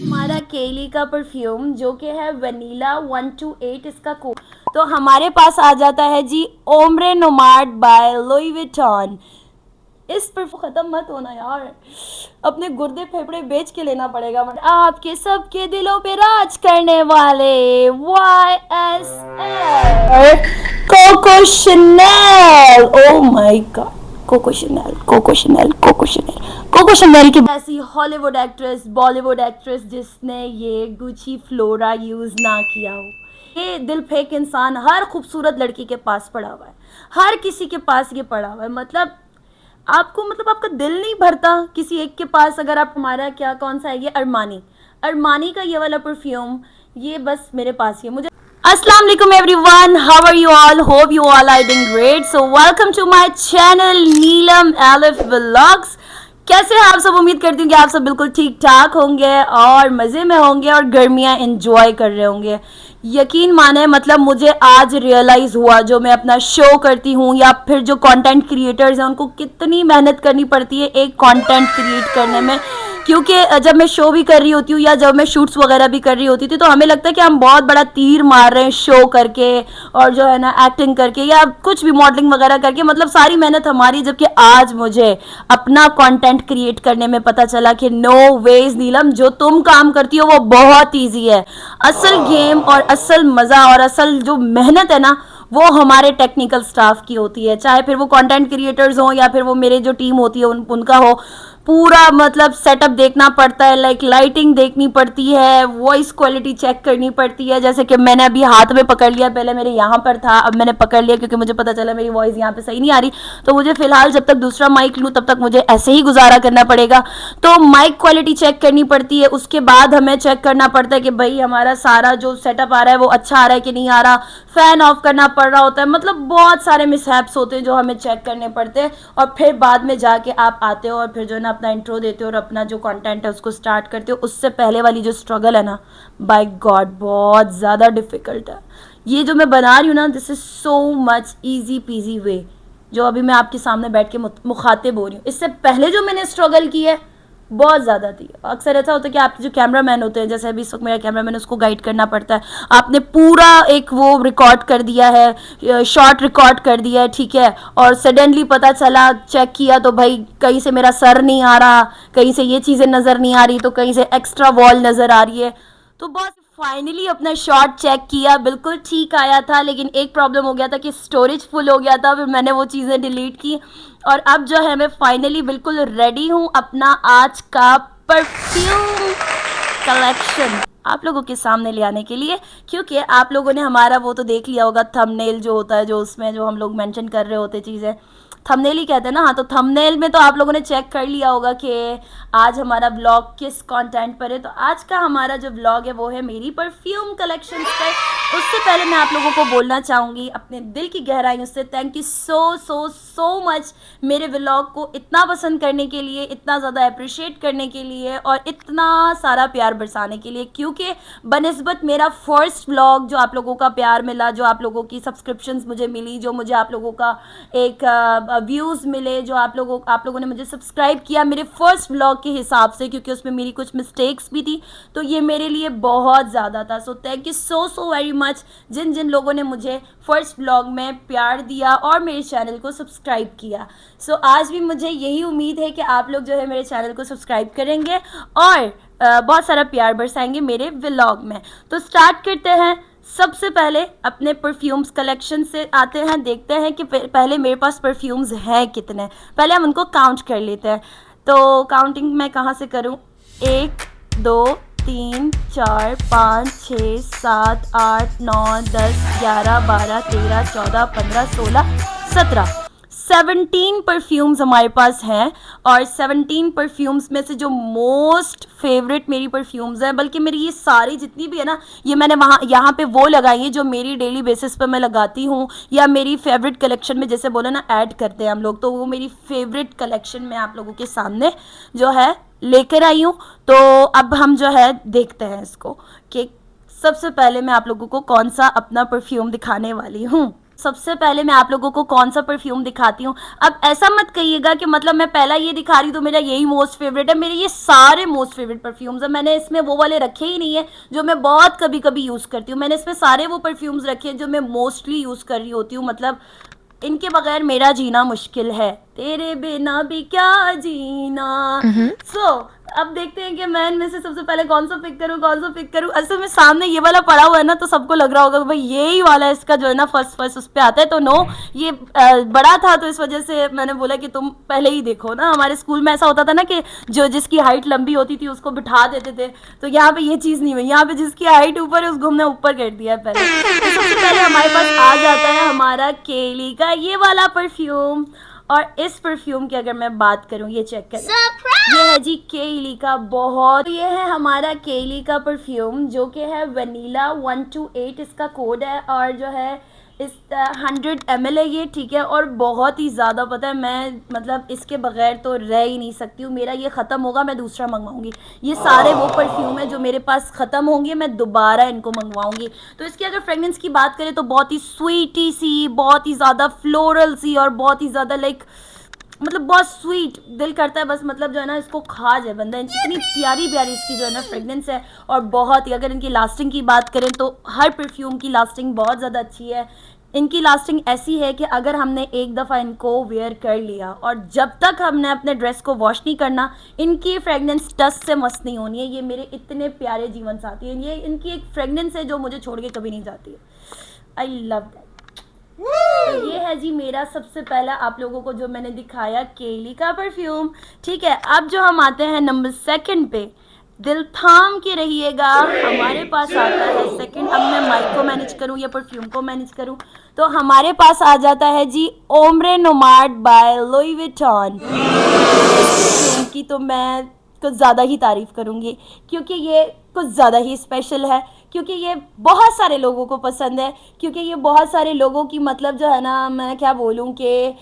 हमारा केली का परफ्यूम जो कि है वनीला 128 इसका कोड। तो हमारे पास आ जाता है जी ombre nomad by Louis Vuitton. इस पर खत्म मत होना यार, अपने गुर्दे फेफड़े बेच के लेना पड़ेगा। आपके सबके दिलों पे राज करने वाले YSL Coco Chanel. Oh my god, Coco Chanel, Coco Chanel, Coco Chanel, Coco Chanel की ऐसी हॉलीवुड एक्ट्रेस, बॉलीवुड एक्ट्रेस जिसने ये गुची फ्लोरा यूज ना किया हो। ये दिल फेंक इंसान हर खूबसूरत लड़की के पास पड़ा हुआ है, हर किसी के पास ये पड़ा हुआ है। मतलब आपको, मतलब आपका दिल नहीं भरता किसी एक के पास अगर आप, हमारा क्या कौन सा है ये, अरमानी, अरमानी का ये वाला परफ्यूम, ये बस मेरे पास ही है। मुझे अस्सलाम वालेकुम everyone, how are you all, hope you all are doing great. So welcome to my channel Neelam Elif vlogs. कैसे हैं आप सब? उम्मीद करती हूँ कि आप सब बिल्कुल ठीक ठाक होंगे और मज़े में होंगे और गर्मियाँ एंजॉय कर रहे होंगे। यकीन माने, मतलब मुझे आज रियलाइज़ हुआ, जो मैं अपना शो करती हूँ या फिर जो कंटेंट क्रिएटर्स हैं उनको कितनी मेहनत करनी पड़ती है एक कंटेंट क्रिएट करने में। क्योंकि जब मैं शो भी कर रही होती हूँ या जब मैं शूट्स वगैरह भी कर रही होती थी तो हमें लगता है कि हम बहुत बड़ा तीर मार रहे हैं शो करके और जो है ना एक्टिंग करके या कुछ भी मॉडलिंग वगैरह करके, मतलब सारी मेहनत हमारी। जबकि आज मुझे अपना कंटेंट क्रिएट करने में पता चला कि नो वेज नीलम, जो तुम काम करती हो वो बहुत ईजी है। असल गेम और असल मज़ा और असल जो मेहनत है ना, वो हमारे टेक्निकल स्टाफ की होती है। चाहे फिर वो कंटेंट क्रिएटर्स हो या फिर वो मेरे जो टीम होती है उनका हो। पूरा मतलब सेटअप देखना पड़ता है, लाइक लाइटिंग देखनी पड़ती है, वॉइस क्वालिटी चेक करनी पड़ती है। जैसे कि मैंने अभी हाथ में पकड़ लिया, पहले मेरे यहाँ पर था, अब मैंने पकड़ लिया क्योंकि मुझे पता चला मेरी वॉइस यहाँ पे सही नहीं आ रही। तो मुझे फिलहाल जब तक दूसरा माइक लूँ तब तक मुझे ऐसे ही गुजारा करना पड़ेगा। तो माइक क्वालिटी चेक करनी पड़ती है, उसके बाद हमें चेक करना पड़ता है कि भाई हमारा सारा जो सेटअप आ रहा है वो अच्छा आ रहा है कि नहीं आ रहा। फैन ऑफ करना पड़ रहा होता है, मतलब बहुत सारे मिसहैप्स होते हैं जो हमें चेक करने पड़ते हैं। और फिर बाद में जाके आप आते हो और फिर जो है ना अपना इंट्रो देते हो और अपना जो कंटेंट है उसको स्टार्ट करते हो। उससे पहले वाली जो स्ट्रगल है ना, बाय गॉड बहुत ज़्यादा डिफ़िकल्ट है। ये जो मैं बना रही हूँ ना, this is so much easy peasy way, जो अभी मैं आपके सामने बैठ के मुखातिब हो रही हूँ। इससे पहले जो मैंने स्ट्रगल की है बहुत ज़्यादा थी। अक्सर ऐसा होता है कि आपके जो कैमरा मैन होते हैं, जैसे अभी इस वक्त मेरा कैमरा मैन, उसको गाइड करना पड़ता है। आपने पूरा एक वो रिकॉर्ड कर दिया है, शॉर्ट रिकॉर्ड कर दिया है, ठीक है, और सडनली पता चला, चेक किया तो भाई कहीं से मेरा सर नहीं आ रहा, कहीं से ये चीज़ें नज़र नहीं आ रही, तो कहीं से एक्स्ट्रा वॉल नज़र आ रही है। तो बहुत फाइनली अपना शॉट चेक किया, बिल्कुल ठीक आया था, लेकिन एक प्रॉब्लम हो गया था कि स्टोरेज फुल हो गया था। फिर मैंने वो चीज़ें डिलीट की और अब जो है मैं फाइनली बिल्कुल रेडी हूँ अपना आज का परफ्यूम कलेक्शन आप लोगों के सामने ले आने के लिए। क्योंकि आप लोगों ने हमारा वो तो देख लिया होगा, थंबनेल जो होता है, जो उसमें जो हम लोग मेंशन कर रहे होते चीज़ें, थंबनेल ही कहते हैं ना। हाँ, तो थंबनेल में तो आप लोगों ने चेक कर लिया होगा कि आज हमारा व्लॉग किस कंटेंट पर है। तो आज का हमारा जो व्लॉग है वो है मेरी परफ्यूम कलेक्शन पर। उससे पहले मैं आप लोगों को बोलना चाहूँगी अपने दिल की गहराइयों से thank you so so so much मेरे व्लॉग को इतना पसंद करने के लिए, इतना ज़्यादा अप्रिशिएट करने के लिए और इतना सारा प्यार बरसाने के लिए। क्योंकि बनिस्बत मेरा फर्स्ट व्लॉग जो आप लोगों का प्यार मिला, जो आप लोगों की सब्सक्रिप्शंस मुझे मिली, जो मुझे आप लोगों का एक व्यूज़ मिले, जो आप लोगों ने मुझे सब्सक्राइब किया मेरे फर्स्ट व्लॉग के हिसाब से, क्योंकि उसमें मेरी कुछ मिस्टेक्स भी थी, तो ये मेरे लिए बहुत ज़्यादा था। So thank you so so very much जिन जिन लोगों ने मुझे फर्स्ट व्लॉग में प्यार दिया और मेरे चैनल को सब्सक्राइब किया। सो आज भी मुझे यही उम्मीद है कि आप लोग जो है मेरे चैनल को सब्सक्राइब करेंगे और बहुत सारा प्यार बरसाएंगे मेरे व्लॉग में। तो स्टार्ट करते हैं। सबसे पहले अपने परफ्यूम्स कलेक्शन से आते हैं, देखते हैं कि पहले मेरे पास परफ्यूम्स हैं कितने। पहले हम उनको काउंट कर लेते हैं। तो काउंटिंग मैं कहाँ से करूँ? 1 2 3 4 5 6 7 8 9 10 11 12 13 14 15 16 17 17 परफ्यूम्स हमारे पास हैं। और 17 परफ्यूम्स में से जो मोस्ट फेवरेट मेरी परफ्यूम्स हैं, बल्कि मेरी ये सारी जितनी भी है ना, ये मैंने यहाँ पे वो लगाई है जो मेरी डेली बेसिस पर मैं लगाती हूँ या मेरी फेवरेट कलेक्शन में, जैसे बोला ना ऐड करते हैं हम लोग, तो वो मेरी फेवरेट कलेक्शन में आप लोगों के सामने जो है लेकर आई हूँ। तो अब हम जो है देखते हैं इसको कि सबसे पहले मैं आप लोगों को कौन सा अपना परफ्यूम दिखाने वाली हूँ। सबसे पहले मैं आप लोगों को कौन सा परफ्यूम दिखाती हूँ। अब ऐसा मत कहिएगा कि मतलब मैं पहला ये दिखा रही हूँ तो मेरा यही मोस्ट फेवरेट है। मेरे ये सारे मोस्ट फेवरेट परफ्यूम्स है। मैंने इसमें वो वाले रखे ही नहीं है जो मैं बहुत कभी कभी यूज़ करती हूँ। मैंने इसमें सारे वो परफ्यूम्स रखे हैं जो मैं मोस्टली यूज़ कर रही होती हूँ। मतलब इनके बगैर मेरा जीना मुश्किल है, तेरे बिना भी क्या जीना। अब देखते हैं कि मैं इनमें से सबसे पहले कौन सा पिक करूँ, कौन सा पिक करूँ। असल में सामने ये वाला पड़ा हुआ है ना, तो सबको लग रहा होगा कि भाई यही वाला है इसका जो है ना फर्स्ट फर्स्ट उस पर आता है। तो नो, ये बड़ा था तो इस वजह से मैंने बोला कि तुम पहले ही देखो ना। हमारे स्कूल में ऐसा होता था ना कि जो जिसकी हाइट लंबी होती थी उसको बिठा देते थे, तो यहाँ पे ये चीज़ नहीं हुई। यहाँ पे जिसकी हाइट ऊपर है उसको हमने ऊपर कर दिया है पहले। तो सबसे पहले हमारे पास आ जाता है हमारा केली का ये वाला परफ्यूम। और इस परफ्यूम की अगर मैं बात करूं, ये चेक करें, ये है जी केली का। बहुत ये है हमारा केली का परफ्यूम जो कि है वनीला 128 इसका कोड है। और जो है इस 100 ml है ये, ठीक है। और बहुत ही ज़्यादा, पता है मैं मतलब इसके बगैर तो रह ही नहीं सकती हूँ। मेरा ये ख़त्म होगा मैं दूसरा मंगवाऊंगी। ये सारे वो परफ्यूम है जो मेरे पास ख़त्म होंगे मैं दोबारा इनको मंगवाऊंगी। तो इसकी अगर फ्रेगनेंस की बात करें तो बहुत ही स्वीटी सी, बहुत ही ज़्यादा फ्लोरल सी, और बहुत ही ज़्यादा लाइक मतलब बहुत स्वीट। दिल करता है बस मतलब जो है ना इसको खा जाए बंदा। इतनी प्यारी प्यारी इसकी जो है ना फ्रेगनेंस है। और बहुत ही, अगर इनकी लास्टिंग की बात करें तो हर परफ्यूम की लास्टिंग बहुत ज़्यादा अच्छी है। इनकी लास्टिंग ऐसी है कि अगर हमने एक दफ़ा इनको वेयर कर लिया और जब तक हमने अपने ड्रेस को वॉश नहीं करना, इनकी फ्रेगनेंस टच से मस्त नहीं होनी है। ये मेरे इतने प्यारे जीवन साथी हैं। ये इनकी एक फ्रेगनेंस है जो मुझे छोड़ के कभी नहीं जाती है। I love that. तो ये है जी मेरा सबसे पहला आप लोगों को जो मैंने दिखाया केली का परफ्यूम, ठीक है। अब जो हम आते हैं नंबर 2 पे, दिल थाम के रहिएगा, हमारे पास आता है सेकंड। अब मैं माइक को मैनेज करूं या परफ्यूम को मैनेज करूं, तो हमारे पास आ जाता है जी ombre nomad by Louis Vuitton. Perfume की तो मैं कुछ ज़्यादा ही तारीफ़ करूँगी क्योंकि ये कुछ ज़्यादा ही स्पेशल है, क्योंकि ये बहुत सारे लोगों को पसंद है, क्योंकि ये बहुत सारे लोगों की मतलब जो है ना, मैं क्या बोलूँ कि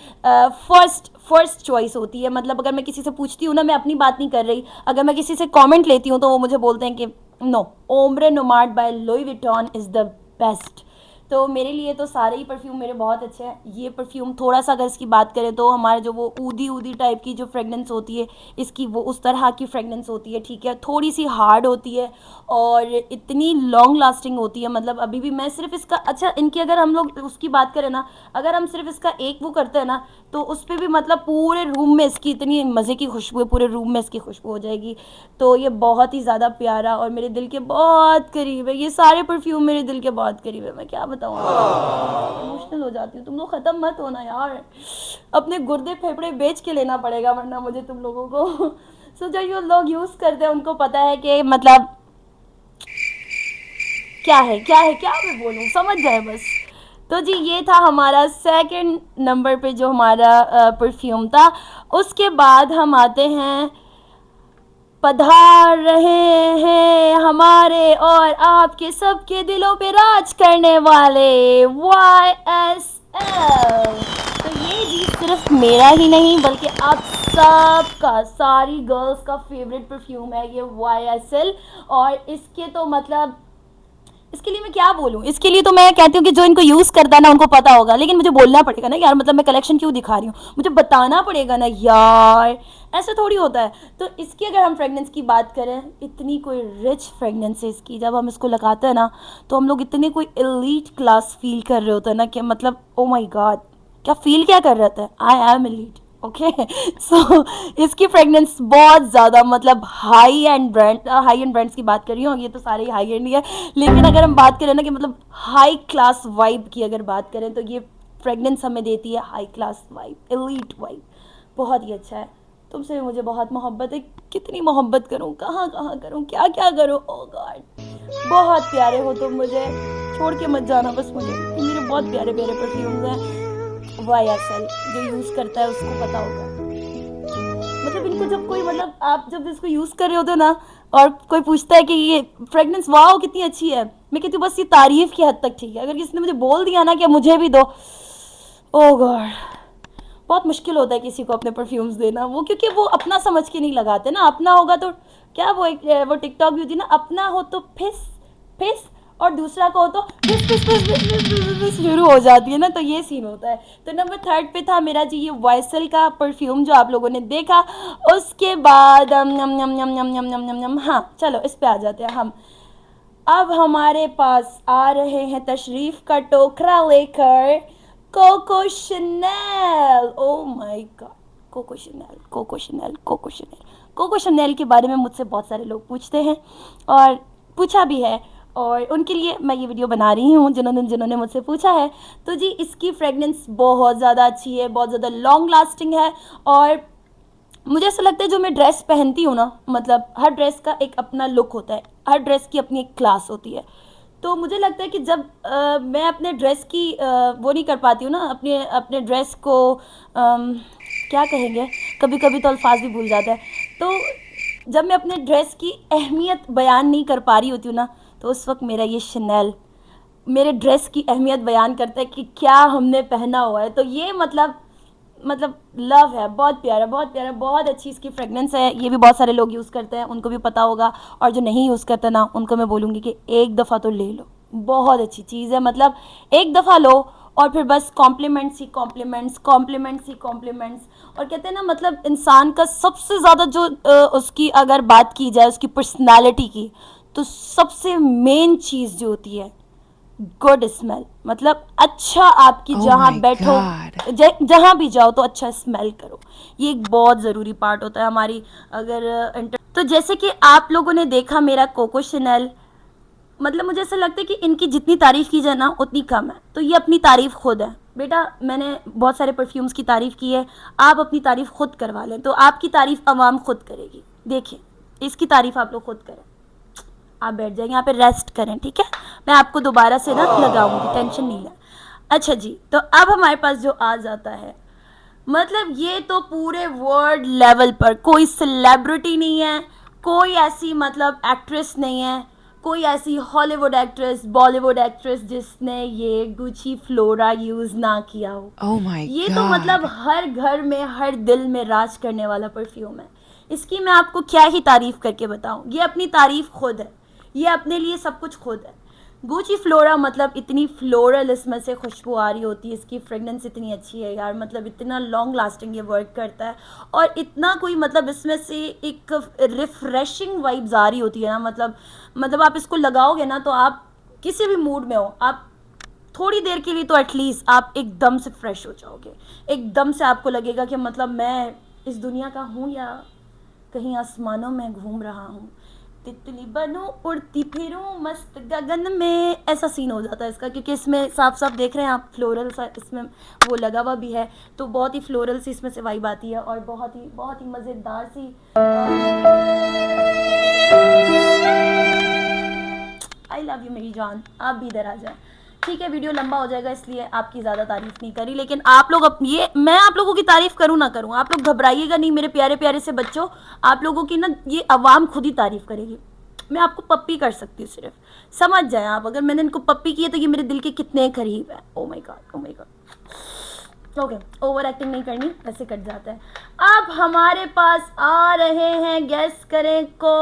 फर्स्ट चॉइस होती है। मतलब अगर मैं किसी से पूछती हूँ ना, मैं अपनी बात नहीं कर रही, अगर मैं किसी से कमेंट लेती हूँ तो वो मुझे बोलते हैं कि no, Ombre nomad by Louis Vuitton is the best. तो मेरे लिए तो सारे ही परफ्यूम मेरे बहुत अच्छे हैं। ये परफ्यूम थोड़ा सा अगर इसकी बात करें तो हमारे जो वो ऊदी ऊदी टाइप की जो फ्रेगनेंस होती है इसकी, वो उस तरह की फ्रेगनेंस होती है, ठीक है। थोड़ी सी हार्ड होती है और इतनी लॉन्ग लास्टिंग होती है। मतलब अभी भी मैं सिर्फ इसका, अच्छा इनकी अगर हम लोग उसकी बात करें ना, अगर हम सिर्फ इसका एक वो करते हैं ना तो उस पर भी मतलब पूरे रूम में इसकी इतनी मज़े की खुशबू है, पूरे रूम में इसकी खुशबू हो जाएगी। तो ये बहुत ही ज़्यादा प्यारा और मेरे दिल के बहुत करीब है। ये सारे परफ्यूम मेरे दिल के बहुत करीब है। मैं क्या बताऊँ, इमोशनल हो जाती हूँ। तुम लोग ख़त्म मत होना यार, अपने गुर्दे फेफड़े बेच के लेना पड़ेगा वरना मुझे तुम लोगों को। सो जो ये लोग यूज़ करते हैं उनको पता है कि मतलब क्या है क्या है, क्या मैं बोलूँ, समझ जाए बस। तो जी ये था हमारा सेकंड नंबर पे जो हमारा परफ्यूम था। उसके बाद हम आते हैं, पधार रहे हैं हमारे और आपके सबके दिलों पे राज करने वाले YSL। तो ये जी सिर्फ मेरा ही नहीं बल्कि आप सबका, सारी गर्ल्स का फेवरेट परफ्यूम है ये YSL। और इसके तो मतलब इसके लिए मैं क्या बोलूँ, इसके लिए तो मैं कहती हूँ कि जो इनको यूज़ करता है ना उनको पता होगा। लेकिन मुझे बोलना पड़ेगा ना यार, मतलब मैं कलेक्शन क्यों दिखा रही हूँ, मुझे बताना पड़ेगा ना यार, ऐसे थोड़ी होता है। तो इसकी अगर हम फ्रेगनेंस की बात करें, इतनी कोई रिच फ्रेगनेंस है इसकी। जब हम इसको लगाते हैं ना तो हम लोग इतने कोई एलीट क्लास फील कर रहे होते हैं ना कि मतलब ओ माई गॉड, क्या फील क्या कर रहे थे, I am elite. Okay so इसकी फ्रेगनेंस बहुत ज़्यादा मतलब हाई एंड ब्रांड्स की बात कर रही हूँ, ये तो सारे ही हाई एंड ही है। लेकिन अगर हम बात करें ना कि मतलब हाई क्लास वाइब की अगर बात करें तो ये फ्रेगनेंस हमें देती है high class vibe, elite vibe. बहुत ही अच्छा है। तुमसे भी मुझे बहुत मोहब्बत है, कितनी मोहब्बत करूँ, कहाँ कहाँ करूँ, क्या क्या करूँ, ओ गॉड। बहुत प्यारे हो तुम, मुझे छोड़ के मत जाना बस मुझे। ये मेरे बहुत प्यारे प्यारे परफ्यूम्स हैं। YSL जो यूज़ करता है उसको पता होगा। मतलब इनको जब कोई, मतलब आप जब इसको यूज़ कर रहे होते हो ना और कोई पूछता है कि ये फ्रेगनेंस वाओ कितनी अच्छी है, मैं कहती हूँ बस ये तारीफ़ की हद तक ठीक है। अगर किसी ने मुझे बोल दिया ना कि मुझे भी दो, ओह गॉड, बहुत मुश्किल होता है किसी को अपने परफ्यूम्स देना। वो क्योंकि वो अपना समझ के नहीं लगाते ना। अपना होगा तो क्या, वो एक वो टिकटॉक भी होती है ना, अपना हो तो फिस फिस और दूसरा को तो शुरू हो जाती है ना, तो ये सीन होता है। तो नंबर 3 पे था मेरा जी ये वाइसल का परफ्यूम जो आप लोगों ने देखा। उसके बाद नम नम नम नम नम नम नम नम, हाँ चलो इस पे आ जाते हैं हम। अब हमारे पास आ रहे हैं तशरीफ का टोकरा लेकर Coco Chanel. Oh my god, Coco Chanel, Coco Chanel, Coco Chanel. Coco Chanel के बारे में मुझसे बहुत सारे लोग पूछते हैं और पूछा भी है, और उनके लिए मैं ये वीडियो बना रही हूँ जिन्होंने जिन्होंने मुझसे पूछा है। तो जी इसकी फ्रेगनेंस बहुत ज़्यादा अच्छी है, बहुत ज़्यादा लॉन्ग लास्टिंग है। और मुझे ऐसा लगता है जो मैं ड्रेस पहनती हूँ ना, मतलब हर ड्रेस का एक अपना लुक होता है, हर ड्रेस की अपनी एक क्लास होती है। तो मुझे लगता है कि जब मैं अपने ड्रेस की वो नहीं कर पाती हूँ ना, अपने अपने ड्रेस को क्या कहेंगे, कभी कभी तो अल्फाज भी भूल जाता है। तो जब मैं अपने ड्रेस की अहमियत बयान नहीं कर पा रही होती हूँ ना, तो उस वक्त मेरा ये शनेल मेरे ड्रेस की अहमियत बयान करता है कि क्या हमने पहना हुआ है। तो ये मतलब लव है, बहुत प्यारा, बहुत प्यारा, बहुत अच्छी इसकी फ्रेगनेंस है। ये भी बहुत सारे लोग यूज़ करते हैं, उनको भी पता होगा। और जो नहीं यूज़ करते ना, उनको मैं बोलूँगी कि एक दफ़ा तो ले लो, बहुत अच्छी चीज़ है। मतलब एक दफ़ा लो और फिर बस कॉम्प्लीमेंट्स ही कॉम्प्लीमेंट्स, कॉम्प्लीमेंट्स ही कॉम्प्लीमेंट्स। और कहते हैं ना, मतलब इंसान का सबसे ज़्यादा जो उसकी अगर बात की जाए उसकी पर्सनालिटी की, तो सबसे मेन चीज़ जो होती है गुड स्मेल। मतलब अच्छा, आपकी Oh जहाँ my बैठो, God. जहाँ भी जाओ तो अच्छा स्मेल करो। ये एक बहुत ज़रूरी पार्ट होता है हमारी अगर तो जैसे कि आप लोगों ने देखा मेरा कोको शनेल, मतलब मुझे ऐसा लगता है कि इनकी जितनी तारीफ़ की जाए ना उतनी कम है। तो ये अपनी तारीफ़ खुद है। बेटा मैंने बहुत सारे परफ्यूम्स की तारीफ़ की है, आप अपनी तारीफ़ खुद करवा लें तो आपकी तारीफ़ आवाम खुद करेगी। देखिए इसकी तारीफ़ आप लोग खुद करें। आप बैठ जाएंगे यहाँ पे, रेस्ट करें, ठीक है। मैं आपको दोबारा से ना लगाऊंगी, टेंशन नहीं है। अच्छा जी, तो अब हमारे पास जो आ जाता है, मतलब ये तो पूरे वर्ल्ड लेवल पर कोई सेलिब्रिटी नहीं है, कोई ऐसी मतलब एक्ट्रेस नहीं है, कोई ऐसी हॉलीवुड एक्ट्रेस, बॉलीवुड एक्ट्रेस जिसने ये गुची फ्लोरा यूज़ ना किया हो। Oh my ये तो मतलब God. हर घर में, हर दिल में राज करने वाला परफ्यूम है। इसकी मैं आपको क्या ही तारीफ़ करके बताऊँ, ये अपनी तारीफ़ खुद है, ये अपने लिए सब कुछ खुद है। गुची फ्लोरा, मतलब इतनी फ्लोरल इसमें से खुशबू आ रही होती है, इसकी फ्रेगनेंस इतनी अच्छी है यार, मतलब इतना लॉन्ग लास्टिंग ये वर्क करता है। और इतना कोई मतलब इसमें से एक रिफ्रेशिंग वाइब्स आ रही होती है ना, मतलब आप इसको लगाओगे ना तो आप किसी भी मूड में हो, आप थोड़ी देर के लिए तो एटलीस्ट आप एकदम से फ्रेश हो जाओगे। एकदम से आपको लगेगा कि मतलब मैं इस दुनिया का हूँ या कहीं आसमानों में घूम रहा हूँ, तितली बनूं उड़ती फिरूं मस्त गगन में, ऐसा सीन हो जाता है इसका। क्योंकि इसमें साफ साफ देख रहे हैं आप, फ्लोरल सा इसमें वो लगा हुआ भी है, तो बहुत ही फ्लोरल सी इसमें से वाइब आती है और बहुत ही मज़ेदार सी। आई लव यू मेरी जान, आप भी इधर आ जाए। ठीक है, वीडियो लंबा हो जाएगा इसलिए आपकी ज़्यादा तारीफ़ नहीं करी, लेकिन आप लोग ये मैं आप लोगों की तारीफ़ करूँ ना करूँ, आप लोग घबराइएगा नहीं मेरे प्यारे प्यारे से बच्चों। आप लोगों की ना ये आवाम खुद ही तारीफ़ करेगी। मैं आपको पप्पी कर सकती हूँ, सिर्फ समझ जाएं आप, अगर मैंने इनको पप्पी की है तो ये मेरे दिल के कितने करीब है। ओ my God, O my God. Okay, over acting नहीं करनी, वैसे कट जाता है। अब हमारे पास आ रहे हैं, गेस करें कौन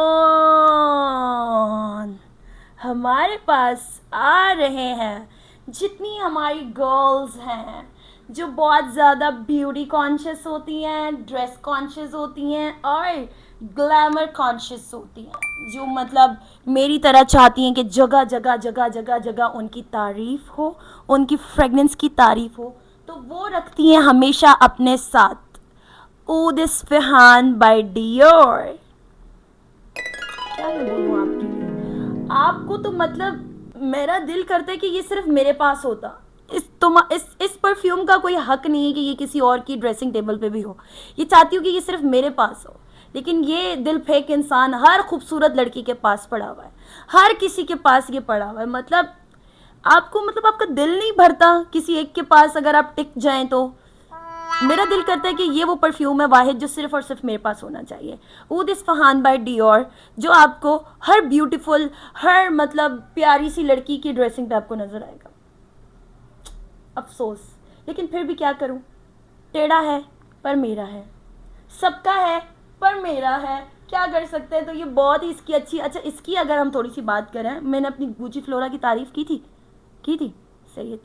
हमारे पास आ रहे हैं। जितनी हमारी गर्ल्स हैं जो बहुत ज़्यादा ब्यूटी कॉन्शियस होती हैं, ड्रेस कॉन्शियस होती हैं और ग्लैमर कॉन्शियस होती हैं, जो मतलब मेरी तरह चाहती हैं कि जगह जगह जगह जगह जगह उनकी तारीफ़ हो, उनकी फ्रेगनेंस की तारीफ़ हो, तो वो रखती हैं हमेशा अपने साथ ऊद इस्फहान बाय डियोर। क्या मैं बोलूँ आपके लिए, आपको तो मतलब मेरा दिल करता है कि ये सिर्फ मेरे पास होता। इस परफ्यूम का कोई हक नहीं है कि ये किसी और की ड्रेसिंग टेबल पे भी हो। ये चाहती हूँ कि ये सिर्फ मेरे पास हो, लेकिन ये दिल फेंक इंसान हर खूबसूरत लड़की के पास पड़ा हुआ है, हर किसी के पास ये पड़ा हुआ है। मतलब आपको, मतलब आपका दिल नहीं भरता किसी एक के पास अगर आप टिक जाएं तो। मेरा दिल करता है कि ये वो परफ्यूम है वाहिद जो सिर्फ और सिर्फ मेरे पास होना चाहिए, ऊद इस्फहान बाय डियोर, जो आपको हर ब्यूटीफुल, हर मतलब प्यारी सी लड़की की ड्रेसिंग पे आपको नजर आएगा। अफसोस, लेकिन फिर भी क्या करूं, टेढ़ा है पर मेरा है, सबका है पर मेरा है, क्या कर सकते हैं। तो ये बहुत ही इसकी अच्छी, अच्छा इसकी अगर हम थोड़ी सी बात करें, मैंने अपनी गुची फ्लोरा की तारीफ़ की थी, सही है।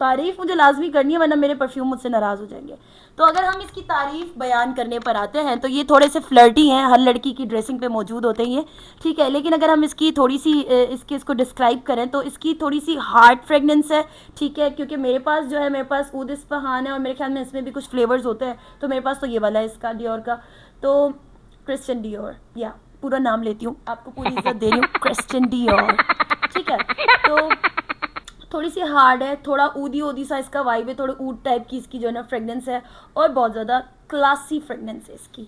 तारीफ़ मुझे लाजमी करनी है, वरना मेरे परफ्यूम मुझसे नाराज़ हो जाएंगे। तो अगर हम इसकी तारीफ़ बयान करने पर आते हैं तो ये थोड़े से फ्लर्टी हैं, हर लड़की की ड्रेसिंग पे मौजूद होते हैं ये, ठीक है। लेकिन अगर हम इसकी थोड़ी सी इसको डिस्क्राइब करें तो इसकी थोड़ी सी हार्ड फ्रेगनेंस है, ठीक है। क्योंकि मेरे पास जो है, मेरे पास ऊद इस्फहान है और मेरे ख्याल में इसमें भी कुछ फ्लेवर्स होते हैं, तो मेरे पास तो ये वाला है इसका डियोर का, तो क्रिश्चियन डियोर, या पूरा नाम लेती हूँ, आपको पूरी इज्जत दे रही हूँ, क्रिश्चियन डियोर, ठीक है। तो थोड़ी सी हार्ड है, थोड़ा ऊदी ऊदी सा इसका वाइब है, थोड़ा ऊद टाइप की इसकी जो है ना फ्रेगनेंस है, और बहुत ज़्यादा क्लासी फ्रेगनेंस है इसकी।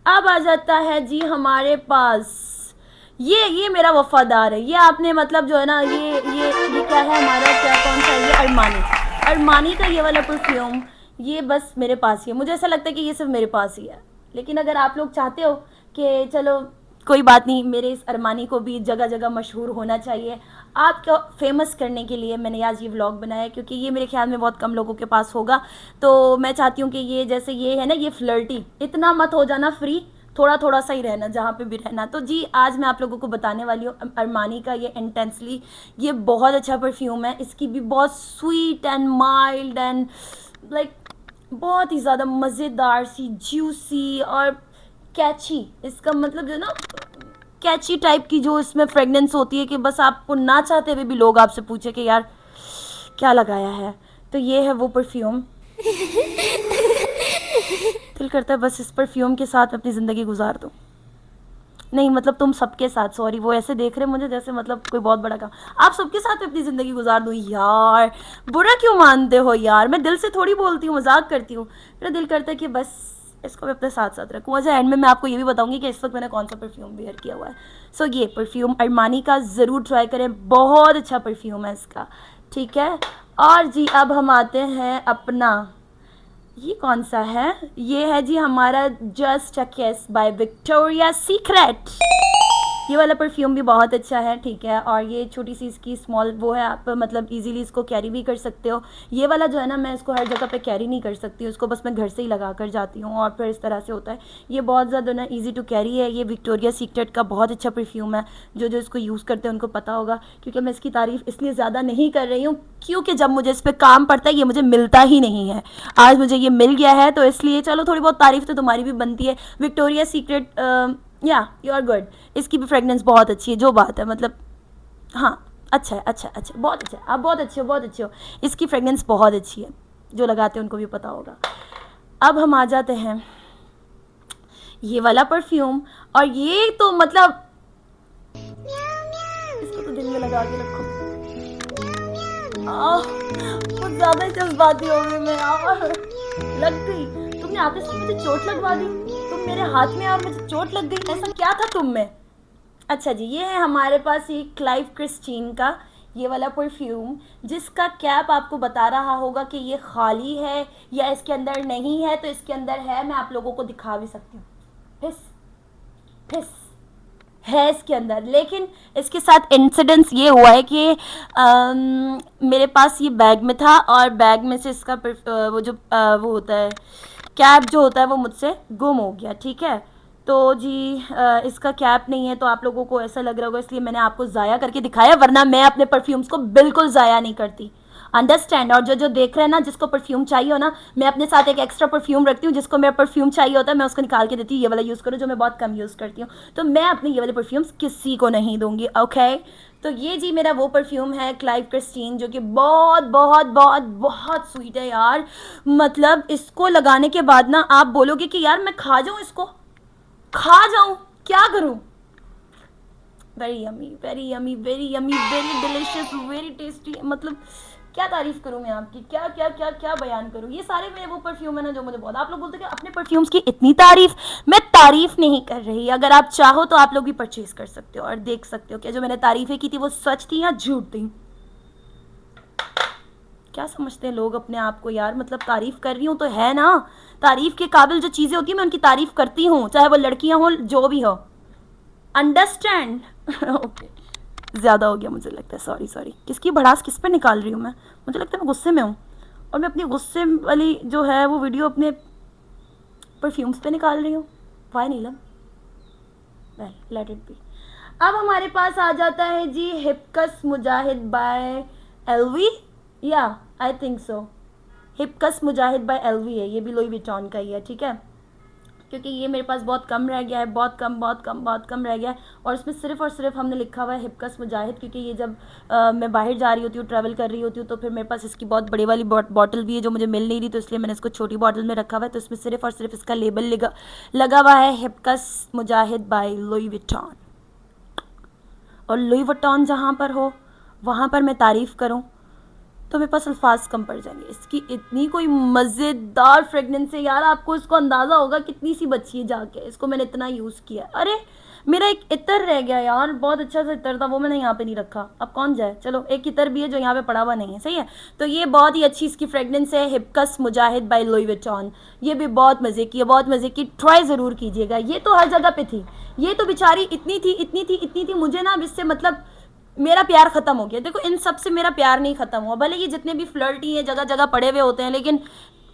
अब आ जाता है जी हमारे पास, ये मेरा वफादार है, ये आपने मतलब जो है ना, ये क्या है हमारा, क्या कौन सा है ये, अरमानी का ये वाला परफ्यूम, ये बस मेरे पास ही है। मुझे ऐसा लगता है कि ये सिर्फ मेरे पास ही है, लेकिन अगर आप लोग चाहते हो कि चलो कोई बात नहीं, मेरे इस अरमानी को भी जगह जगह मशहूर होना चाहिए, आपको फेमस करने के लिए मैंने आज ये व्लॉग बनाया, क्योंकि ये मेरे ख्याल में बहुत कम लोगों के पास होगा। तो मैं चाहती हूँ कि ये जैसे ये है ना, ये फ्लर्टी, इतना मत हो जाना फ्री, थोड़ा थोड़ा सा ही रहना जहाँ पे भी रहना। तो जी आज मैं आप लोगों को बताने वाली हूँ अरमानी का ये इंटेंसली, ये बहुत अच्छा परफ्यूम है, इसकी भी बहुत sweet and mild and like बहुत ही ज़्यादा मज़ेदार सी, जूसी और कैची, इसका मतलब जो ना कैची टाइप की जो इसमें फ्रेगनेंस होती है कि बस आपको ना चाहते हुए भी लोग आपसे पूछे कि यार क्या लगाया है। तो ये है वो परफ्यूम, दिल करता है बस इस परफ्यूम के साथ अपनी ज़िंदगी गुजार दूँ। नहीं मतलब तुम सबके साथ, सॉरी, वो ऐसे देख रहे मुझे जैसे मतलब कोई बहुत बड़ा काम, आप सबके साथ अपनी ज़िंदगी गुजार दूँ। यार बुरा क्यों मानते हो यार, मैं दिल से थोड़ी बोलती हूँ, मजाक करती हूँ। मेरा दिल करता है कि बस इसको मैं अपने साथ साथ रखूँ। अच्छा एंड में मैं आपको ये भी बताऊंगी कि इस वक्त मैंने कौन सा परफ्यूम वेयर किया हुआ है। सो ये परफ्यूम अरमानी का ज़रूर ट्राई करें, बहुत अच्छा परफ्यूम है इसका, ठीक है। और जी अब हम आते हैं अपना, ये कौन सा है, ये है जी हमारा जस्ट अ किस बाय विक्टोरिया सीक्रेट। ये वाला परफ्यूम भी बहुत अच्छा है, ठीक है। और ये छोटी सी इसकी स्मॉल वो है, आप मतलब इजीली इसको कैरी भी कर सकते हो। ये वाला जो है ना, मैं इसको हर जगह पे कैरी नहीं कर सकती हूँ, इसको बस मैं घर से ही लगा कर जाती हूँ और फिर इस तरह से होता है। ये बहुत ज़्यादा ना ईजी टू कैरी है, ये विक्टोरिया सीक्रेट का बहुत अच्छा परफ्यूम है, जो जो इसको यूज़ करते हैं उनको पता होगा। क्योंकि मैं इसकी तारीफ़ इसलिए ज़्यादा नहीं कर रही हूँ क्योंकि जब मुझे इस पर काम पड़ता है ये मुझे मिलता ही नहीं है। आज मुझे ये मिल गया है तो इसलिए चलो थोड़ी बहुत तारीफ़ तो तुम्हारी भी बनती है। विक्टोरिया सीक्रेट या यू आर गुड, इसकी भी फ्रेगनेंस बहुत अच्छी है, जो बात है मतलब हाँ अच्छा है, अच्छा अच्छा, बहुत अच्छा है, आप बहुत अच्छे हो, बहुत अच्छे हो। इसकी फ्रेगनेंस बहुत अच्छी है, जो लगाते हैं उनको भी पता होगा। अब हम आ जाते हैं ये वाला परफ्यूम, और ये तो मतलब इसको तो दिल में लगा के रखो। कुछ ज़्यादा ही जज्बाती हो गई मैं यार, लग गई, तुमने आते समय मुझे चोट लगवा दी, तुम मेरे हाथ में और मुझे चोट लग गई, ऐसा क्या था तुम में। अच्छा जी, ये है हमारे पास ये क्लाइव क्रिस्टीन का ये वाला परफ्यूम, जिसका कैप आपको बता रहा होगा कि ये खाली है या इसके अंदर नहीं है। तो इसके अंदर है, मैं आप लोगों को दिखा भी सकती हूँ, फिस फिस है इसके अंदर। लेकिन इसके साथ इंसिडेंस ये हुआ है कि मेरे पास ये बैग में था और बैग में से इसका वो जो वो होता है कैप जो होता है वो मुझसे गुम हो गया, ठीक है। तो जी इसका कैप नहीं है, तो आप लोगों को ऐसा लग रहा होगा, इसलिए मैंने आपको ज़ाया करके दिखाया, वरना मैं अपने परफ्यूम्स को बिल्कुल ज़ाया नहीं करती, अंडरस्टैंड। और जो जो देख रहे हैं ना, जिसको परफ्यूम चाहिए हो ना, मैं अपने साथ एक एक्स्ट्रा परफ्यूम रखती हूँ, जिसको मेरा परफ्यूम चाहिए होता है मैं उसको निकाल के देती हूँ, ये वाला यूज़ करो, जो मैं बहुत कम यूज़ करती हूँ। तो मैं अपने ये वाले परफ्यूम्स किसी को नहीं दूंगी, ओके। तो ये जी मेरा वो परफ्यूम है क्लाइव क्रिस्टीन, जो कि बहुत बहुत बहुत बहुत स्वीट है यार। मतलब इसको लगाने के बाद ना आप बोलोगे कि यार मैं खा जाऊँ, इसको खा जाऊँ, क्या करूँ। Very yummy, very yummy, very yummy, very delicious, very tasty. मतलब क्या तारीफ करूँ मैं आपकी, क्या क्या क्या क्या बयान करूँ। ये सारे मेरे वो परफ्यूम है ना जो मुझे बहुत, आप लोग बोलते हैं कि अपने परफ्यूम्स की इतनी तारीफ, मैं तारीफ नहीं कर रही। अगर आप चाहो तो आप लोग भी परचेज कर सकते हो और देख सकते हो कि जो मैंने तारीफें की थी वो सच थी या झूठ थी। क्या समझते हैं लोग अपने आप को यार, मतलब तारीफ कर रही हूँ तो है ना, तारीफ के काबिल जो चीज़ें होती हैं मैं उनकी तारीफ करती हूँ, चाहे वो लड़कियाँ हो जो भी हो, अंडरस्टैंड। ओके ज़्यादा हो गया मुझे लगता है, सॉरी सॉरी। किसकी भड़ास किस पे निकाल रही हूँ मैं, मुझे लगता है मैं गुस्से में हूँ, और मैं अपनी गुस्से वाली जो है वो वीडियो अपने परफ्यूम्स पे निकाल रही हूँ। Why Neelam, well let it be. अब हमारे पास आ जाता है जी हिपकस मुजाहिद बाय एलवी, या आई थिंक सो हिपकस मुजाहिद बाय एलवी है, ये भी लुई विटॉन का ही है, ठीक है। क्योंकि ये मेरे पास बहुत कम रह गया है, बहुत कम बहुत कम बहुत कम रह गया है, और इसमें सिर्फ और सिर्फ हमने लिखा हुआ है हिपकस मुजाहिद, क्योंकि ये जब मैं बाहर जा रही होती हूँ, ट्रैवल कर रही होती हूँ, तो फिर मेरे पास इसकी बहुत बड़ी वाली बॉटल भी है जो मुझे मिल नहीं रही, तो इसलिए मैंने इसको छोटी बॉटल में रखा हुआ है। तो इसमें सिर्फ और सिर्फ इसका लेबल लगा हुआ है हिपकस मुजाहिद बाय लुई विटॉन। और लुई वुइटन जहाँ पर हो वहाँ पर मैं तारीफ़ करूँ तो मेरे पास अल्फाज कम पड़ जाएंगे। इसकी इतनी कोई मज़ेदार फ्रेगनेंस है यार, आपको इसको अंदाज़ा होगा कितनी सी बची है जाके, इसको मैंने इतना यूज़ किया। अरे मेरा एक इतर रह गया यार, बहुत अच्छा सा इतर था, वो मैंने यहाँ पे नहीं रखा, अब कौन जाए, चलो एक इतर भी है जो यहाँ पे पड़ा हुआ नहीं है, सही है। तो ये बहुत ही अच्छी इसकी फ्रेगनेंस है, हिपकस मुजाहिद बाय लुई विटॉन। ये भी बहुत मज़े की है, बहुत मज़े की, ट्राई ज़रूर कीजिएगा। ये तो हर जगह पे थी, ये तो बेचारी इतनी थी इतनी थी इतनी थी, मुझे ना अब इससे मतलब मेरा प्यार खत्म हो गया। देखो इन सब से मेरा प्यार नहीं खत्म हुआ, भले ये जितने भी फ्लर्टी हैं जगह जगह पड़े हुए होते हैं, लेकिन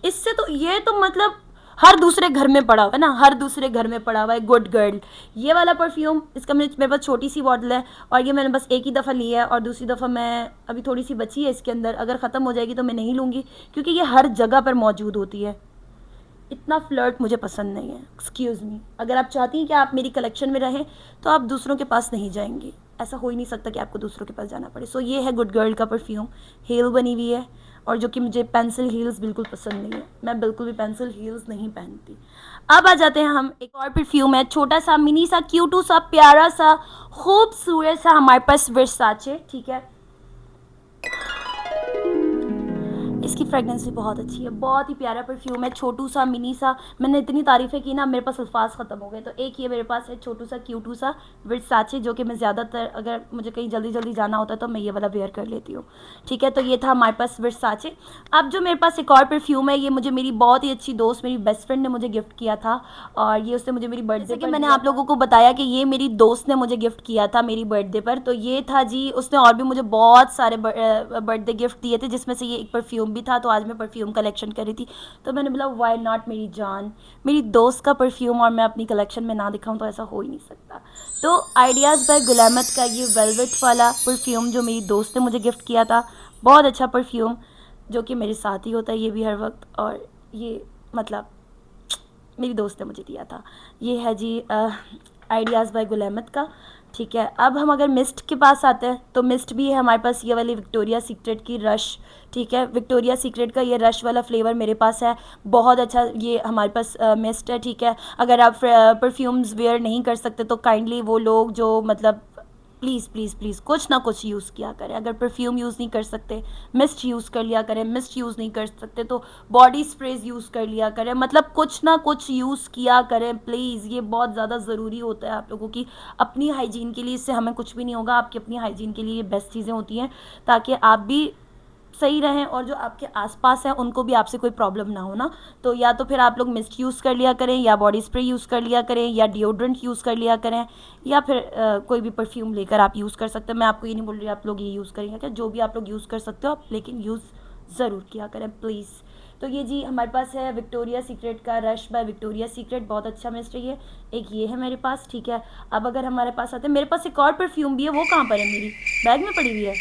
इससे तो ये तो मतलब हर दूसरे घर में पड़ा हुआ है ना, हर दूसरे घर में पड़ा हुआ है। गुड गर्ल, ये वाला परफ्यूम, इसका मेरे पास छोटी सी बॉटल है और ये मैंने बस एक ही दफ़ा लिया है, और दूसरी दफ़ा मैं अभी थोड़ी सी बची है इसके अंदर, अगर ख़त्म हो जाएगी तो मैं नहीं लूँगी, क्योंकि ये हर जगह पर मौजूद होती है। इतना फ्लर्ट मुझे पसंद नहीं है, एक्सक्यूज़ मी। अगर आप चाहती हैं कि आप मेरी कलेक्शन में रहें तो आप दूसरों के पास नहीं जाएंगी, ऐसा हो ही नहीं सकता कि आपको दूसरों के पास जाना पड़े। सो ये है गुड गर्ल का परफ्यूम, हील बनी हुई है, और जो कि मुझे पेंसिल हील्स बिल्कुल पसंद नहीं है, मैं बिल्कुल भी पेंसिल हील्स नहीं पहनती। अब आ जाते हैं हम, एक और परफ्यूम है, छोटा सा मिनी सा क्यूटू सा प्यारा सा खूबसूरत सा, हमारे पास वर्साचे, ठीक है। इसकी फ्रेगनेंस भी बहुत अच्छी है, बहुत ही प्यारा परफ्यूम है, छोटू सा मिनी सा, मैंने इतनी तारीफ़ें की ना मेरे पास अल्फाज ख़त्म हो गए। तो एक ये मेरे पास है छोटू सा क्यूटू सा वर्साचे, जो कि मैं ज़्यादातर अगर मुझे कहीं जल्दी जल्दी जाना होता है तो मैं ये वाला वेयर कर लेती हूँ, ठीक है। तो ये था हमारे पास वर्साचे। अब जो मेरे पास एक और परफ्यूम है, ये मुझे मेरी बहुत ही अच्छी दोस्त, मेरी बेस्ट फ्रेंड ने मुझे गिफ्ट किया था, और ये उसने मुझे मेरी बर्थडे पर, मैंने आप लोगों को बताया कि ये मेरी दोस्त ने मुझे गिफ्ट किया था मेरी बर्थडे पर। तो ये था जी, उसने और भी मुझे बहुत सारे बर्थडे गिफ्ट दिए थे, जिसमें से ये एक परफ्यूम भी था। तो आज मैं परफ्यूम कलेक्शन कर रही थी, तो मैंने बोला वाई नॉट, मेरी जान, मेरी दोस्त का परफ्यूम और मैं अपनी कलेक्शन में ना दिखाऊं, तो ऐसा हो ही नहीं सकता। तो आइडियाज़ बाय गुलामत का ये वेलवेट वाला परफ्यूम जो मेरी दोस्त ने मुझे गिफ्ट किया था, बहुत अच्छा परफ्यूम, जो कि मेरे साथ ही होता है ये भी हर वक्त, और ये मतलब मेरी दोस्त ने मुझे दिया था। ये है जी आइडियाज़ बाय गुलामत का, ठीक है। अब हम अगर मिस्ट के पास आते हैं, तो मिस्ट भी है हमारे पास, ये वाली विक्टोरिया सीक्रेट की रश, ठीक है। विक्टोरिया सीक्रेट का ये रश वाला फ्लेवर मेरे पास है, बहुत अच्छा ये हमारे पास मिस्ट है, ठीक है। अगर आप परफ्यूम्स वेयर नहीं कर सकते तो काइंडली वो लोग जो मतलब प्लीज़ प्लीज़ प्लीज़ कुछ ना कुछ यूज़ किया करें। अगर परफ्यूम यूज़ नहीं कर सकते, मिस्ट यूज़ कर लिया करें, मिस्ट यूज़ नहीं कर सकते तो बॉडी स्प्रेज यूज़ कर लिया करें, मतलब कुछ ना कुछ यूज़ किया करें प्लीज़। ये बहुत ज़्यादा ज़रूरी होता है आप लोगों की अपनी हाइजीन के लिए, इससे हमें कुछ भी नहीं होगा, आपकी अपनी हाइजीन के लिए ये बेस्ट चीज़ें होती हैं, ताकि आप भी सही रहें और जो आपके आसपास हैं उनको भी आपसे कोई प्रॉब्लम ना हो ना। तो या तो फिर आप लोग मिस्ट यूज़ कर लिया करें, या बॉडी स्प्रे यूज़ कर लिया करें, या डिओड्रेंट यूज़ कर लिया करें, या फिर कोई भी परफ्यूम लेकर आप यूज़ कर सकते हैं। मैं आपको ये नहीं बोल रही आप लोग ये यूज़ करेंगे क्या, जो भी आप लोग यूज़ कर सकते हो आप, लेकिन यूज़ ज़रूर किया करें प्लीज़। तो ये जी हमारे पास है विक्टोरिया सीक्रेट का रश बाय विक्टोरिया सीक्रेट, बहुत अच्छा मिस्ट है ये। एक ये है मेरे पास, ठीक है। अब अगर हमारे पास आते हैं, मेरे पास एक और परफ्यूम भी है, वो कहाँ पर है, मेरी बैग में पड़ी हुई है,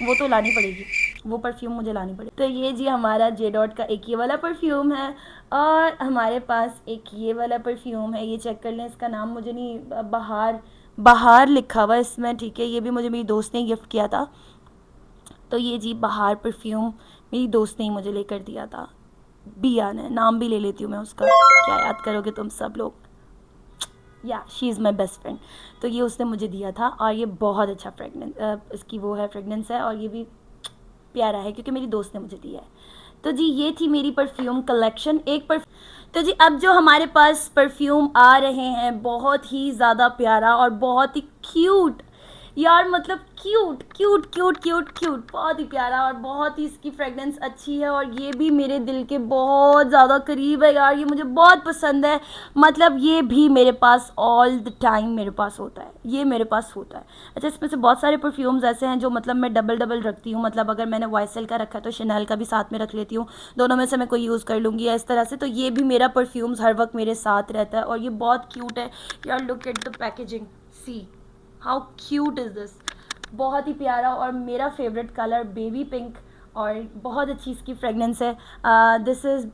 वो तो लानी पड़ेगी, वो परफ्यूम मुझे लानी पड़ेगी। तो ये जी हमारा जे डॉट का एक ये वाला परफ्यूम है, और हमारे पास एक ये वाला परफ्यूम है, ये चेक कर लें, इसका नाम मुझे नहीं, बहार बहार लिखा हुआ है इसमें, ठीक है। ये भी मुझे मेरी दोस्त ने गिफ्ट किया था। तो ये जी बहार परफ्यूम मेरी दोस्त ने ही मुझे लेकर दिया था, बिया ने, नाम भी ले लेती हूँ मैं उसका, क्या याद करोगे तुम सब लोग, या she is my best friend. तो ये उसने मुझे दिया था, और ये बहुत अच्छा फ्रेगनेंस इसकी वो है, फ्रेगनेंस है, और ये भी प्यारा है क्योंकि मेरी दोस्त ने मुझे दिया है। तो जी ये थी मेरी परफ्यूम कलेक्शन, तो जी अब जो हमारे पास परफ्यूम आ रहे हैं, बहुत ही ज़्यादा प्यारा और बहुत ही क्यूट यार मतलब cute cute cute cute cute, बहुत ही प्यारा और बहुत ही इसकी फ्रेगनेंस अच्छी है और ये भी मेरे दिल के बहुत ज़्यादा करीब है यार, ये मुझे बहुत पसंद है। मतलब ये भी मेरे पास ऑल द टाइम मेरे पास होता है, ये मेरे पास होता है। अच्छा, इसमें से बहुत सारे परफ्यूम्स ऐसे हैं जो मतलब मैं डबल डबल रखती हूँ, मतलब अगर मैंने वाइसल का रखा है तो शनैल का भी साथ में रख लेती हूँ, दोनों में से मैं कोई यूज़ कर लूँगी या इस तरह से। तो ये भी मेरा परफ्यूम्स हर वक्त मेरे साथ रहता है और ये बहुत क्यूट है यार। Look at the packaging, see how cute is this, बहुत ही प्यारा और मेरा फेवरेट कलर बेबी पिंक और बहुत अच्छी इसकी फ्रेगनेंस है। This is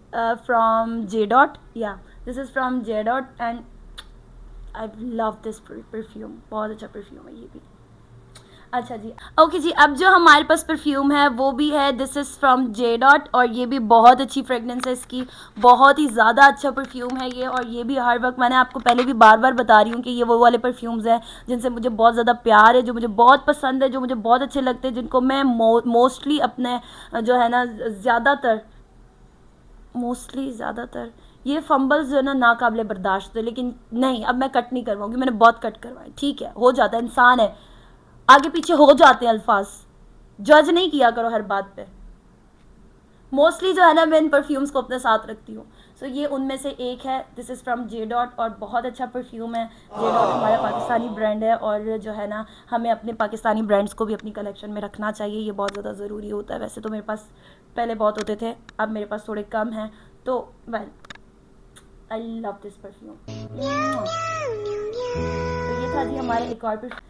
from J dot, yeah this is from J dot and I love this perfume, बहुत अच्छा परफ्यूम है ये भी। अच्छा जी, ओके जी, अब जो हमारे पास परफ्यूम है वो भी है, this is from J dot और ये भी बहुत अच्छी फ्रेगनेंस है इसकी, बहुत ही ज़्यादा अच्छा परफ्यूम है ये। और ये भी हर वक्त, मैंने आपको पहले भी बार बार बता रही हूँ कि ये वो वाले परफ्यूम्स हैं जिनसे मुझे बहुत ज़्यादा प्यार है, जो मुझे बहुत पसंद है, जो मुझे बहुत अच्छे लगते हैं, जिनको मैं मोस्टली अपने जो है ना ज़्यादातर ये फंबल्स जो है ना नाकाबिले बर्दाश्त है, लेकिन नहीं, अब मैं कट नहीं करवाऊँगी, मैंने बहुत कट करवाए, ठीक है, हो जाता है, इंसान है, आगे पीछे हो जाते हैं अल्फाज, जज नहीं किया करो हर बात पे। मोस्टली जो है ना मैं इन परफ्यूम्स को अपने साथ रखती हूँ। सो ये उनमें से एक है, this is from J dot और बहुत अच्छा परफ्यूम है। जे डॉट हमारा पाकिस्तानी ब्रांड है और जो है ना हमें अपने पाकिस्तानी ब्रांड्स को भी अपनी कलेक्शन में रखना चाहिए, ये बहुत ज़्यादा ज़रूरी होता है। वैसे तो मेरे पास पहले बहुत होते थे, अब मेरे पास थोड़े कम हैं, तो well I love this perfume. तो ये था जी हमारा एक और परफ्यूम।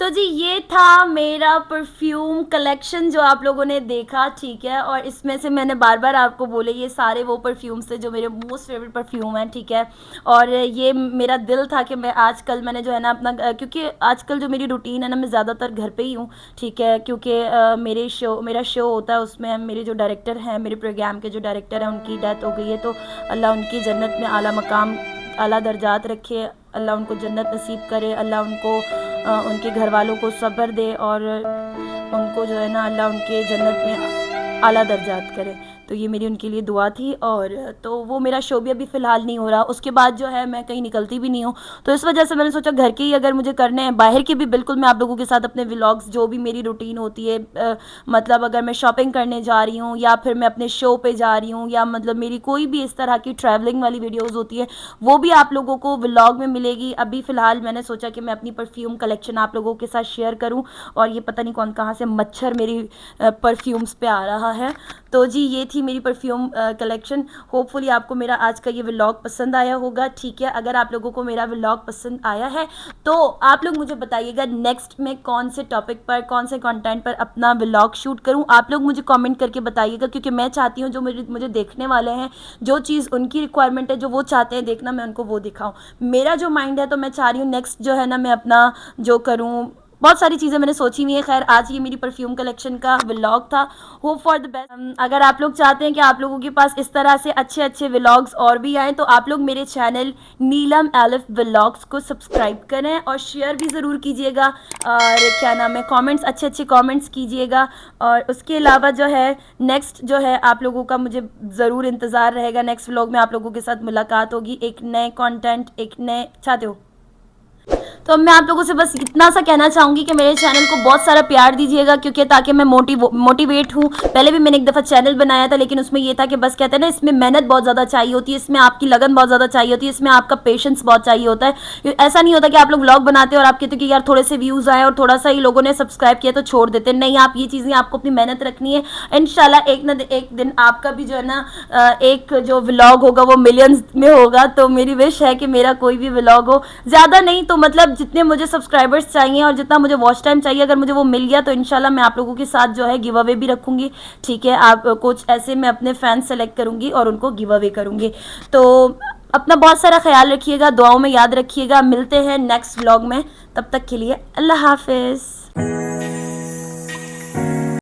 तो जी ये था मेरा परफ्यूम कलेक्शन जो आप लोगों ने देखा, ठीक है। और इसमें से मैंने बार बार आपको बोले ये सारे वो परफ्यूम्स थे जो मेरे मोस्ट फेवरेट परफ्यूम हैं, ठीक है। और ये मेरा दिल था कि मैं आजकल मैंने जो है ना अपना, क्योंकि आजकल जो मेरी रूटीन है ना, मैं ज़्यादातर घर पे ही हूँ, ठीक है, क्योंकि मेरा शो होता है, उसमें मेरे जो डायरेक्टर हैं, मेरे प्रोग्राम के जो डायरेक्टर हैं, उनकी डेथ हो गई है। तो अल्लाह उनकी जन्नत में आला मकाम, आला दर्जात रखे, अल्लाह उनको जन्नत नसीब करे, अल्लाह उनको उनके घर वालों को सब्र दे और उनको जो है ना अल्लाह उनके जन्नत में आला दर्जात करे। तो ये मेरी उनके लिए दुआ थी। और तो वो मेरा शो भी अभी फ़िलहाल नहीं हो रहा, उसके बाद जो है मैं कहीं निकलती भी नहीं हूँ, तो इस वजह से मैंने सोचा घर के ही अगर मुझे करने हैं, बाहर के भी बिल्कुल मैं आप लोगों के साथ अपने व्लॉग्स, जो भी मेरी रूटीन होती है, मतलब अगर मैं शॉपिंग करने जा रही हूँ या फिर मैं अपने शो पे जा रही हूँ या मतलब मेरी कोई भी इस तरह की ट्रैवलिंग वाली वीडियोज़ होती है, वो भी आप लोगों को व्लॉग में मिलेगी। अभी फ़िलहाल मैंने सोचा कि मैं अपनी परफ्यूम कलेक्शन आप लोगों के साथ शेयर करूँ। और ये पता नहीं कौन कहाँ से मच्छर मेरी परफ्यूम्स पे आ रहा है। तो जी ये थी मेरी परफ्यूम कलेक्शन। होपफुली आपको मेरा आज का ये व्लॉग पसंद आया होगा, ठीक है। अगर आप लोगों को मेरा व्लॉग पसंद आया है तो आप लोग मुझे बताइएगा नेक्स्ट में कौन से टॉपिक पर, कौन से कंटेंट पर अपना व्लॉग शूट करूं। आप लोग मुझे कमेंट करके बताइएगा, क्योंकि मैं चाहती हूं जो मुझे देखने वाले हैं, जो चीज़ उनकी रिक्वायरमेंट है, जो वो चाहते हैं देखना, मैं उनको वो दिखाऊं। मेरा जो माइंड है, तो मैं चाह रही हूँ नेक्स्ट जो है ना मैं अपना जो करूँ, बहुत सारी चीज़ें मैंने सोची हुई है। खैर आज ये मेरी परफ्यूम कलेक्शन का व्लॉग था। Hope for the best. अगर आप लोग चाहते हैं कि आप लोगों के पास इस तरह से अच्छे अच्छे व्लॉग्स और भी आएँ, तो आप लोग मेरे चैनल नीलम एलिफ व्लॉग्स को सब्सक्राइब करें और शेयर भी ज़रूर कीजिएगा, और क्या नाम है, कमेंट्स, अच्छे अच्छे कमेंट्स कीजिएगा। और उसके अलावा जो है नेक्स्ट जो है आप लोगों का मुझे ज़रूर इंतज़ार रहेगा, नेक्स्ट व्लॉग में आप लोगों के साथ मुलाकात होगी, एक नए कंटेंट, एक नए, चाहते हो तो मैं आप लोगों से बस इतना सा कहना चाहूँगी कि मेरे चैनल को बहुत सारा प्यार दीजिएगा, क्योंकि ताकि मैं मोटिवेट हूँ। पहले भी मैंने एक दफ़ा चैनल बनाया था, लेकिन उसमें ये था कि बस कहते हैं ना, इसमें मेहनत बहुत ज़्यादा चाहिए होती है, इसमें आपकी लगन बहुत ज़्यादा चाहिए होती है, इसमें आपका पेशेंस बहुत चाहिए होता है। ऐसा नहीं होता कि आप लोग व्लॉग बनाते हो और आप कहते हो कि यार थोड़े से व्यूज़ आए और थोड़ा सा ही लोगों ने सब्सक्राइब किया तो छोड़ देते। नहीं, आप ये चीज़ें, आपको अपनी मेहनत रखनी है। इंशाल्लाह एक न एक दिन आपका भी जो है ना एक जो व्लॉग होगा वो मिलियंस में होगा। तो मेरी विश है कि मेरा कोई भी व्लॉग हो, ज़्यादा नहीं तो मतलब जितने मुझे सब्सक्राइबर्स चाहिए और जितना मुझे वॉच टाइम चाहिए, अगर मुझे वो मिल गया तो इंशाल्लाह मैं आप लोगों के साथ जो है गिव अवे भी रखूँगी, ठीक है। आप कुछ ऐसे मैं अपने फैंस सेलेक्ट करूँगी और उनको गिव अवे करूँगी। तो अपना बहुत सारा ख्याल रखिएगा, दुआओं में याद रखिएगा। मिलते हैं नेक्स्ट व्लॉग में, तब तक के लिए अल्लाह हाफिज़।